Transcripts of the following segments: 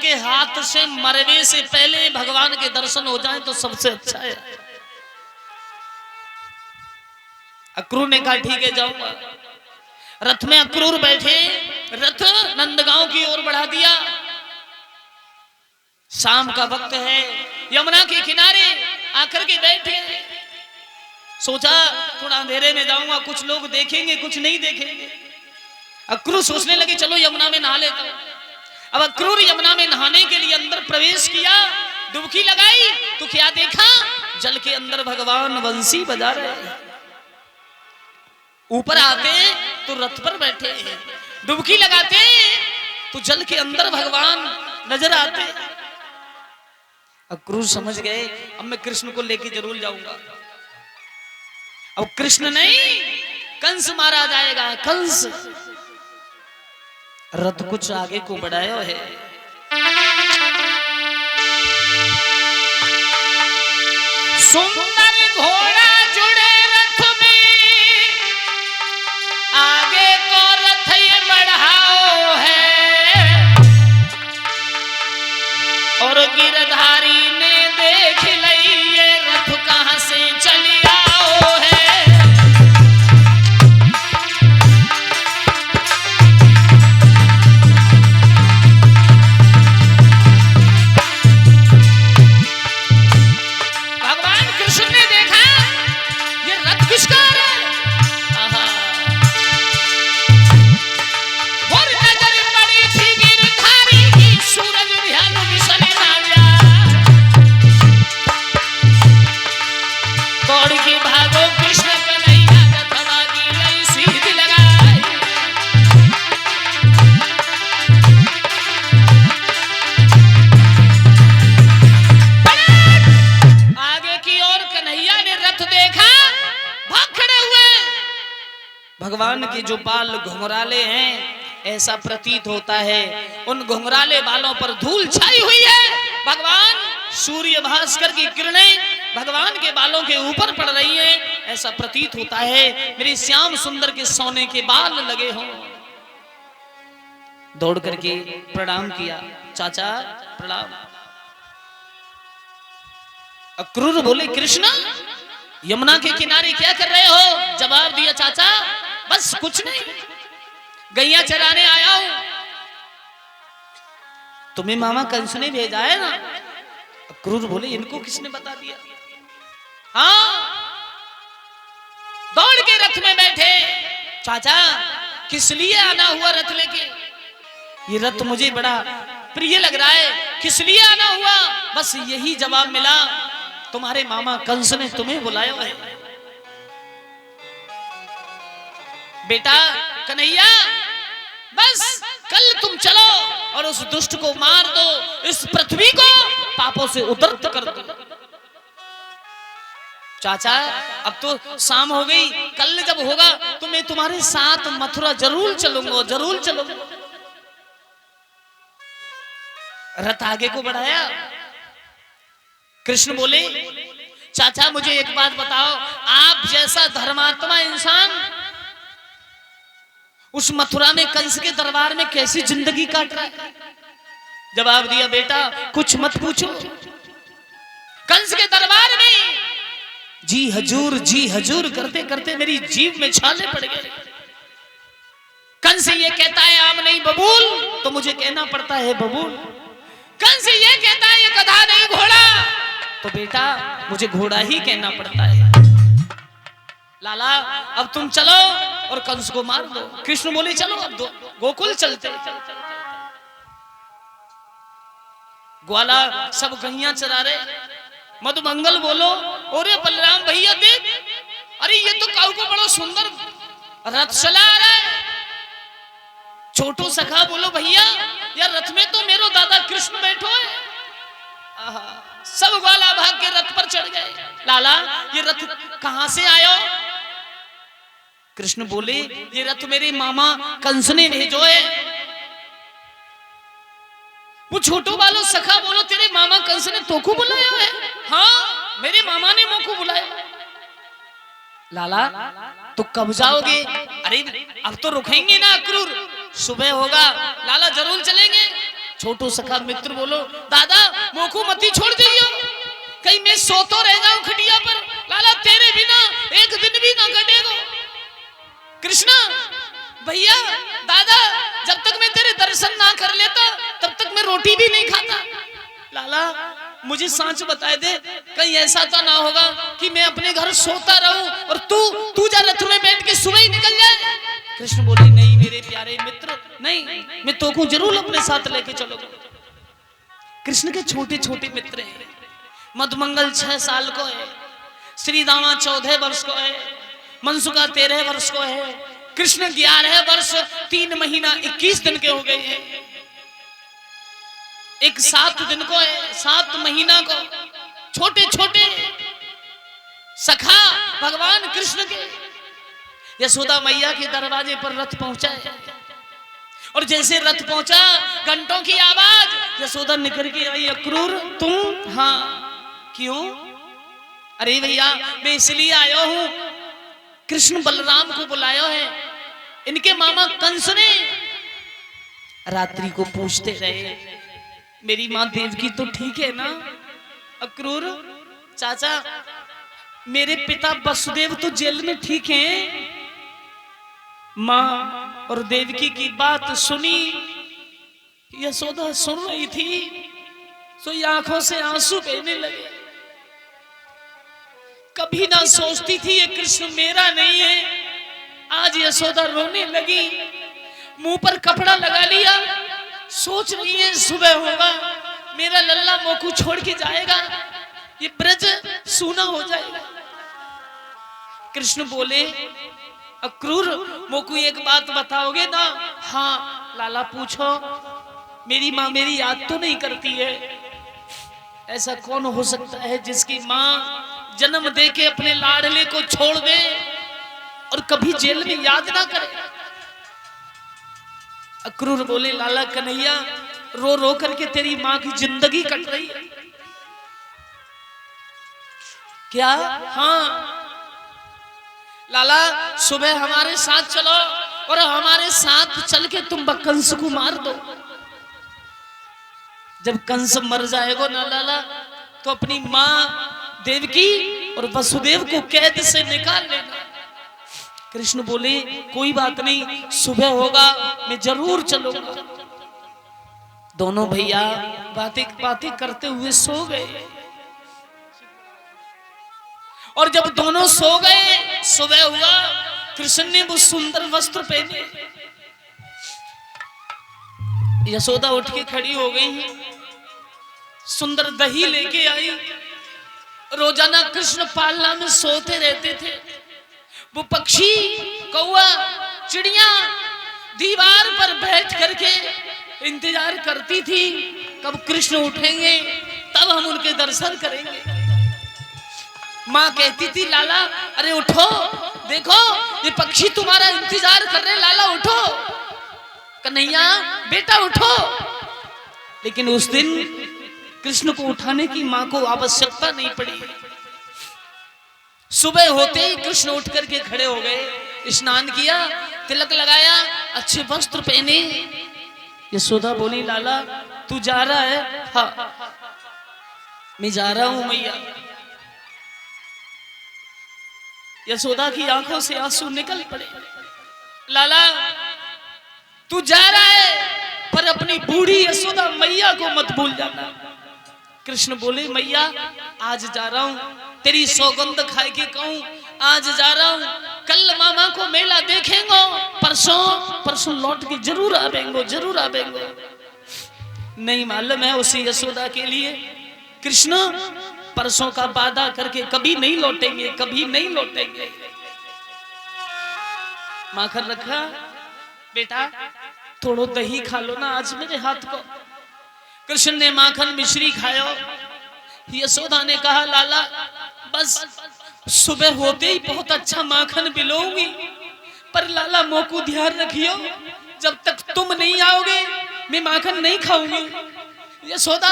के हाथ से मरने से पहले भगवान के दर्शन हो जाए तो सबसे अच्छा है। अक्रूर ने कहा ठीक है जाऊंगा। रथ में अक्रूर बैठे, रथ नंदगांव की ओर बढ़ा दिया। शाम का वक्त है, यमुना के किनारे आकर के बैठे। सोचा थोड़ा अंधेरे में जाऊंगा, कुछ लोग देखेंगे कुछ नहीं देखेंगे। अक्रूर सोचने लगे चलो यमुना में नहा लेता हूं। अब अक्रूर यमुना में नहाने के लिए अंदर प्रवेश किया, डुबकी लगाई तो क्या देखा, जल के अंदर भगवान बंसी बजा रहे हैं। ऊपर आते तो रथ पर बैठे हैं, डुबकी लगाते तो जल के अंदर भगवान नजर आते। अक्रूर समझ गए अब मैं कृष्ण को लेके जरूर जाऊंगा। अब कृष्ण नहीं, कंस मारा जाएगा। कंस रथ कुछ आगे को बढ़ाया है। सुंदर घोड़ा जुड़े रथ में, आगे को रथ ये बढ़ाओ है। और गिरधारी ने देख लई ये रथ कहां से चली आओ है। भगवान के जो बाल घुंघराले हैं, ऐसा प्रतीत होता है उन घुंघराले बालों पर धूल छाई हुई है। भगवान सूर्य भास्कर की किरणें भगवान के बालों के ऊपर पड़ रही हैं, ऐसा प्रतीत होता है मेरे श्याम सुंदर के सोने के बाल लगे हों। दौड़ करके प्रणाम किया, चाचा प्रणाम। अक्रूर बोले कृष्ण यमुना के किनारे क्या कर रहे हो? जवाब दिया चाचा बस कुछ नहीं, गैया चराने आया हूं। तुम्हें मामा कंस ने भेजा है ना? अक्रूर बोले इनको किसने बता दिया? हाँ, दौड़ के रथ में बैठे। चाचा किस लिए आना हुआ रथ लेके? ये रथ मुझे बड़ा प्रिय लग रहा है, किस लिए आना हुआ? बस यही जवाब मिला, तुम्हारे मामा कंस ने तुम्हें बुलाया है। बेटा कन्हैया बस कल तुम चलो और उस दुष्ट को मार दो, इस पृथ्वी को पापों से उतरत कर दो। चाचा अब तो शाम हो गई, कल जब होगा तो मैं तुम्हारे साथ मथुरा जरूर चलूंगा, जरूर चलूंगा। रथ आगे को बढ़ाया। कृष्ण बोले चाचा मुझे एक बात बताओ, आप जैसा धर्मात्मा इंसान उस मथुरा में कंस के दरबार में कैसी जिंदगी काट रहा है? जवाब दिया बेटा कुछ मत पूछो, कंस के दरबार में जी हजूर करते करते मेरी जीभ में छाले पड़ गए। कंस ये कहता है आम नहीं बबूल, तो मुझे कहना पड़ता है बबूल। कंस ये कहता है ये गधा नहीं घोड़ा, तो बेटा मुझे घोड़ा ही कहना पड़ता है। लाला अब तुम चलो और कंस को मार दो। कृष्ण बोले चलो अब गोकुल चलते। ग्वाला सब गैया चरा रहे, मधुमंगल बोलो अरे बलराम भैया देख, अरे ये तो काऊ को बड़ा सुंदर रथ चला आ रहा है। छोटू सखा बोलो भैया यार रथ में तो मेरो दादा कृष्ण बैठो है। सब ग्वाला भाग के रथ पर चढ़ गए। लाला ये रथ कहां से आयो? कृष्ण बोले ये रथ मेरे मामा कंस ने भेजो है। वो छोटो वालों सखा बोलो तेरे मामा कंस ने तोको बुलाया है? हाँ मेरे मामा ने मोको बुलाया। लाला तो कब जाओगे? अरे अब तो रुकेंगे ना अक्रूर, सुबह होगा। लाला जरूर चलेंगे। छोटू सखा मित्र बोलो, दादा मोको मती छोड़ दियो, कहीं मैं सो तो रह जाऊं खटिया पर, लाला तेरे बिना एक दिन भी ना कटेगा। कृष्णा भैया दादा, जब तक मैं तेरे दर्शन ना कर लेता तब तक मैं रोटी भी नहीं खाता। लाला मुझे सांच बताए दे, कहीं ऐसा तो ना होगा कि मैं अपने घर सोता रहूं और तू जा रथ में बैठ के सुबह ही निकल जाए। कृष्ण बोले, नहीं मेरे प्यारे मित्र, नहीं, मैं तो को जरूर अपने साथ लेके चलूंगा। कृष्ण के छोटे छोटे मित्र हैं। मधुमंगल 6 साल को है, श्री दामा 14 वर्ष को है, मनसुका 13 वर्ष को है, कृष्ण 11 वर्ष 3 महीना 21 दिन के हो गए हैं। एक 7 दिन को है, 7 महीना को, छोटे छोटे सखा भगवान कृष्ण के यशोदा मैया के दरवाजे पर रथ पहुंचा है। और जैसे रथ पहुंचा, घंटों की आवाज, यशोदा निकल के आई, अक्रूर तुम? हाँ। क्यों? अरे भैया मैं इसलिए आया हूं, कृष्ण बलराम को बुलाया है। इनके मामा कंस ने रात्रि को पूछते रहे, मेरी माँ देवकी तो ठीक है ना? अक्रूर चाचा, मेरे पिता वसुदेव तो जेल में ठीक हैं। माँ और देवकी की बात सुनी, यशोदा सुन रही थी, तो आंखों से आंसू बहने लगे। कभी ना सोचती थी ये कृष्ण मेरा नहीं है, आज यशोदा रोने लगी, मुंह पर कपड़ा लगा लिया, सोच रही है सुबह होगा, मेरा लल्ला मोकू छोड़ के जाएगा, ये ब्रज सूना हो जाएगा। कृष्ण बोले, अक्रूर मोकू एक बात बताओगे ना? हाँ लाला पूछो। मेरी माँ मेरी याद तो नहीं करती है। ऐसा कौन हो सकता है जिसकी माँ जन्म दे के अपने लाडले को छोड़ दे और कभी जेल में याद ना करे? अक्रूर बोले, लाला कन्हैया, रो रो करके तेरी माँ की जिंदगी कट रही है क्या? हाँ लाला, सुबह हमारे साथ चलो और हमारे साथ चल के तुम कंस को मार दो। जब कंस मर जाएगा ना लाला, तो अपनी माँ देवकी और वसुदेव को कैद से निकाल लेना। कृष्ण बोले, कोई बात नहीं, सुबह होगा मैं जरूर चलूंगा। दोनों भैया बातें बातें करते हुए सो गए। और जब दोनों सो गए, सुबह हुआ, कृष्ण ने वो सुंदर वस्त्र पहने, यशोदा उठ के खड़ी हो गई, सुंदर दही लेके आई। रोजाना कृष्ण पालना में सोते रहते थे। वो पक्षी, कौआ, चिड़िया दीवार पर बैठ करके इंतजार करती थी कब कृष्ण उठेंगे, तब हम उनके दर्शन करेंगे। माँ कहती थी, लाला अरे उठो, देखो ये पक्षी तुम्हारा इंतजार कर रहे, लाला उठो, कन्हैया बेटा उठो। लेकिन उस दिन कृष्ण को उठाने की माँ को आवश्यकता नहीं पड़ी। सुबह होते ही कृष्ण उठ करके खड़े हो गए, स्नान किया, तिलक लगाया, अच्छे वस्त्र पहने। यशोदा बोली, लाला तू जा रहा है? हाँ मैं जा रहा हूं मैया। यशोदा की आंखों से आंसू निकल पड़े। लाला तू जा रहा है, पर अपनी बूढ़ी यशोदा मैया को मत भूल जाना। कृष्ण बोले, मैया आज जा रहा हूं, तेरी सौगंध खाए के कहूं, आज जा रहा हूं, कल मामा को मेला देखेंगे, परसों लौट के जरूर आवेंगे, जरूर आवेंगे। नहीं मालूम है उसी यशोदा के लिए कृष्ण परसों का वादा करके कभी नहीं लौटेंगे, कभी नहीं लौटेंगे। माखन रखा, बेटा थोड़ो दही खा लो ना आज मेरे हाथ को। कृष्ण ने माखन मिश्री खायो। यशोदा ने कहा, लाला बस सुबह होते ही बहुत अच्छा माखन पिलाऊंगी, पर लाला मोकू ध्यान रखियो, जब तक तुम नहीं आओगे मैं माखन नहीं खाऊंगी। यशोदा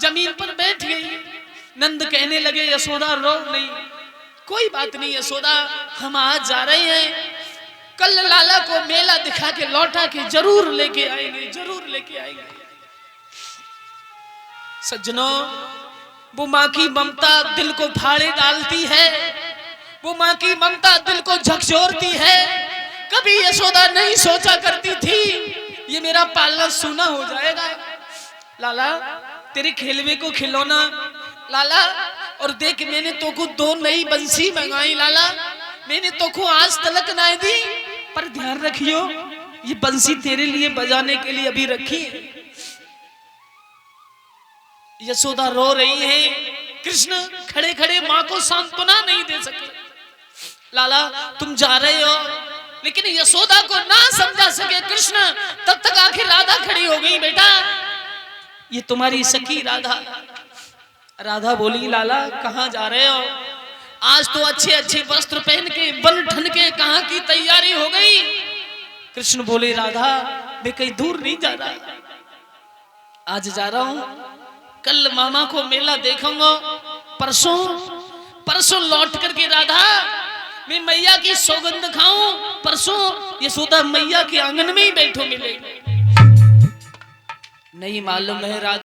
जमीन पर बैठ गई। नंद कहने लगे, यशोदा रो नहीं, कोई बात नहीं यशोदा, हम आज जा रहे हैं, कल लाला को मेला दिखा के लौटा के जरूर लेके आएंगे, जरूर लेके आएंगे। सज्जनों, वो माँ की ममता दिल को फाड़े डालती है, वो माँ की ममता दिल को झकझोरती है। कभी यशोदा नहीं सोचा करती थी ये मेरा पालना सूना हो जाएगा। लाला तेरे खेलवे को खिलौना लाला, और देख मैंने तो को 2 नई बंसी मंगाई लाला, मैंने तो को आज तलक ना दी, पर ध्यान रखियो ये बंसी तेरे लिए बजाने के लिए अभी रखी है। यशोदा रो रही है, कृष्ण खड़े खड़े माँ को सांत्वना नहीं दे सके। लाला तुम जा रहे हो, लेकिन यशोदा को ना समझा सके कृष्ण, तब तक आखिर राधा खड़ी हो गई। बेटा ये तुम्हारी सखी राधा। राधा बोली लाला कहाँ जा रहे हो? आज तो अच्छे अच्छे वस्त्र पहन के बन ठन के कहाँ की तैयारी हो गई। कृष्ण बोले राधा मैं कहीं दूर नहीं जा रहा, आज जा रहा हूं, कल मामा को मेला देखूंगा, परसों लौट करके राधा मैं मैया की सौगंध खाऊं, परसों यशोदा मैया के आंगन में ही बैठो मिले। नहीं मालूम है राधा